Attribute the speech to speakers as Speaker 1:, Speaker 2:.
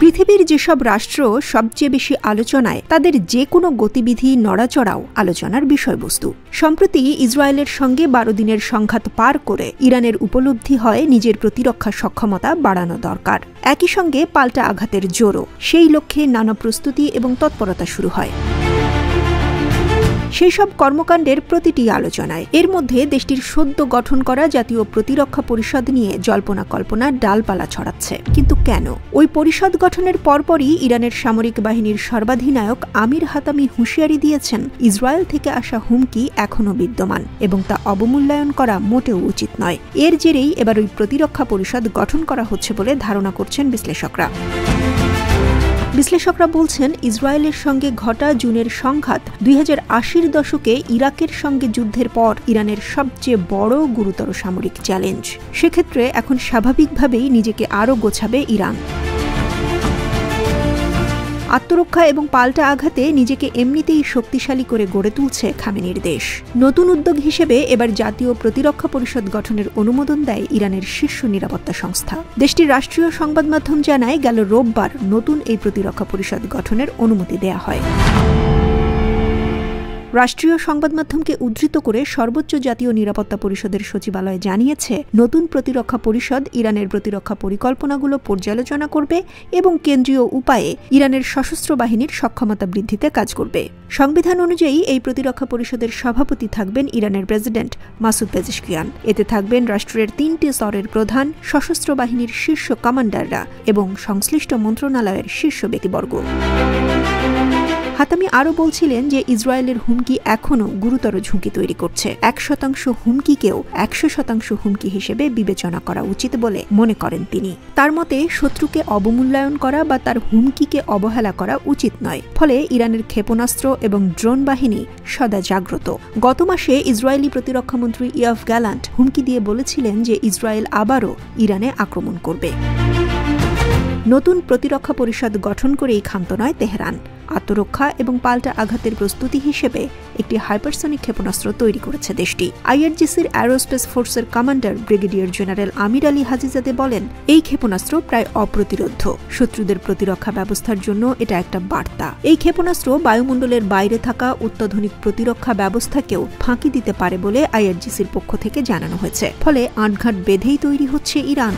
Speaker 1: পৃথিবীর যেসব রাষ্ট্র সবচেয়ে বেশি আলোচনায় তাদের যে কোনো গতিবিধি নড়াচড়াও আলোচনার বিষয়বস্তু। সম্প্রতি ইসরায়েলের সঙ্গে 12 দিনের সংঘাত পার করে ইরানের উপলব্ধি হয় নিজের প্রতিরক্ষা সক্ষমতা বাড়ানো দরকার। একই সঙ্গে পাল্টা আঘাতের জোরও। সেই লক্ষ্যে নানা প্রস্তুতি এবং তৎপরতা শুরু হয়। সেই সব কর্মকাণ্ডের প্রতিটি আলোচনায় এর মধ্যে দেশটির সদ্য গঠন করা জাতীয় প্রতিরক্ষা পরিষদ নিয়ে জল্পনা কল্পনা ডালপালা ছড়াচ্ছে। কিন্তু কেন? ওই পরিষদ গঠনের পরপরই ইরানের সামরিক বাহিনীর সর্বাধিনায়ক আমির হাতামি হুঁশিয়ারি দিয়েছেন, ইসরায়েল থেকে আসা হুমকি এখনও বিদ্যমান এবং তা অবমূল্যায়ন করা মোটেও উচিত নয়। এর জেরেই এবার ওই প্রতিরক্ষা পরিষদ গঠন করা হচ্ছে বলে ধারণা করছেন বিশ্লেষকরা। বিশ্লেষকরা বলছেন, ইসরায়েলের সঙ্গে ঘটা জুনের সংঘাত 2080-র দশকে ইরাকের সঙ্গে যুদ্ধের পর ইরানের সবচেয়ে বড় গুরুতর সামরিক চ্যালেঞ্জ। সেক্ষেত্রে এখন স্বাভাবিকভাবেই নিজেকে আরও গোছাবে ইরান। আত্মরক্ষা এবং পাল্টা আঘাতে নিজেকে এমনিতেই শক্তিশালী করে গড়ে তুলছে খামেনির দেশ। নতুন উদ্যোগ হিসেবে এবার জাতীয় প্রতিরক্ষা পরিষদ গঠনের অনুমোদন দেয় ইরানের শীর্ষ নিরাপত্তা সংস্থা। দেশটির রাষ্ট্রীয় সংবাদ মাধ্যম জানায়, গেল রোববার নতুন এই প্রতিরক্ষা পরিষদ গঠনের অনুমতি দেয়া হয়। রাষ্ট্রীয় সংবাদ মাধ্যমকে উদ্ধৃত করে সর্বোচ্চ জাতীয় নিরাপত্তা পরিষদের সচিবালয় জানিয়েছে, নতুন প্রতিরক্ষা পরিষদ ইরানের প্রতিরক্ষা পরিকল্পনাগুলো পর্যালোচনা করবে এবং কেন্দ্রীয় উপায়ে ইরানের সশস্ত্র বাহিনীর সক্ষমতা বৃদ্ধিতে কাজ করবে। সংবিধান অনুযায়ী এই প্রতিরক্ষা পরিষদের সভাপতি থাকবেন ইরানের প্রেসিডেন্ট মাসুদ পেজেশকিয়ান। এতে থাকবেন রাষ্ট্রের 3টি স্তরের প্রধান, সশস্ত্র বাহিনীর শীর্ষ কমান্ডাররা এবং সংশ্লিষ্ট মন্ত্রণালয়ের শীর্ষ ব্যক্তিবর্গ। হাতামি আরও বলছিলেন যে ইসরায়েলের হুমকি এখনও গুরুতর ঝুঁকি তৈরি করছে। 1% হুমকিকেও 100% হুমকি হিসেবে বিবেচনা করা উচিত বলে মনে করেন তিনি। তার মতে, শত্রুকে অবমূল্যায়ন করা বা তার হুমকিকে অবহেলা করা উচিত নয়। ফলে ইরানের ক্ষেপণাস্ত্র এবং ড্রোন বাহিনী সদা জাগ্রত। গত মাসে ইসরায়েলি প্রতিরক্ষামন্ত্রী ইয়াভ গ্যালান্ট হুমকি দিয়ে বলেছিলেন যে ইসরায়েল আবারও ইরানে আক্রমণ করবে। নতুন প্রতিরক্ষা পরিষদ গঠন করেই ক্ষান্ত নয় তেহরান। আত্মরক্ষা এবং পাল্টা আঘাতের প্রস্তুতি হিসেবে একটি হাইপারসনিক ক্ষেপণাস্ত্র তৈরি করেছে দেশটি। আইআরজিসির অ্যারোস্পেস ফোর্সের কমান্ডার ব্রিগেডিয়ার জেনারেল আমির আলী হাজিজাদে বলেন, এই ক্ষেপণাস্ত্র প্রায় অপ্রতিরোধ্য। শত্রুদের প্রতিরক্ষা ব্যবস্থার জন্য এটা একটা বার্তা। এই ক্ষেপণাস্ত্র বায়ুমণ্ডলের বাইরে থাকা অত্যাধুনিক প্রতিরক্ষা ব্যবস্থাকেও ফাঁকি দিতে পারে বলে আইআরজিসির পক্ষ থেকে জানানো হয়েছে। ফলে আঁটঘাট বেঁধেই তৈরি হচ্ছে ইরান।